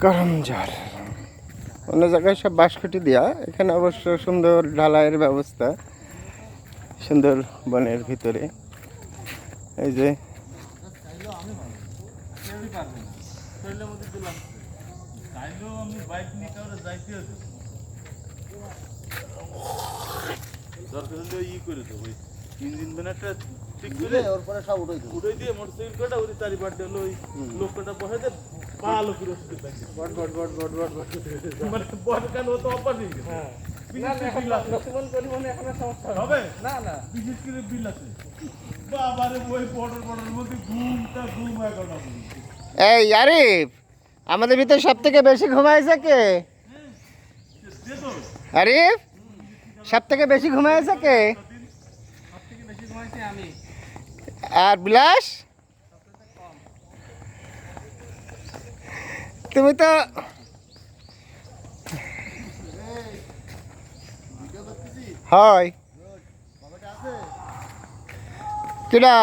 করমঝড় অন্য জায়গায় সব বাঁশকুটি দেওয়া, এখানে অবশ্য সুন্দর ঢালাইয়ের ব্যবস্থা, সুন্দর বনের ভিতরে। এই যে ইঞ্জিন ব্যানারটা ঠিক করে ওর পরে সব উঠাই দিয়ে মোটরসাইকেল কটা ওই চারিপাট হলো ওই লোকটা বসাতে ভালো করে বট বট বট বট বট বট মানে বট কেন ও তো অপারি হ্যাঁ লক্ষ্মণ পরিমাণে এখন সমস্যা হবে না না বিশেষ করে বিল আছে বাবারে ওই বর্ডার মধ্যে ঘুমটা ঘুম এখন এই আরিফ, আমাদের ভিতরে সব থেকে বেশি ঘুমাইছে কে? আরিফ, সব থেকে বেশি ঘুমাইছে কে? আর বিলাস, তুমি তো হয় কিরা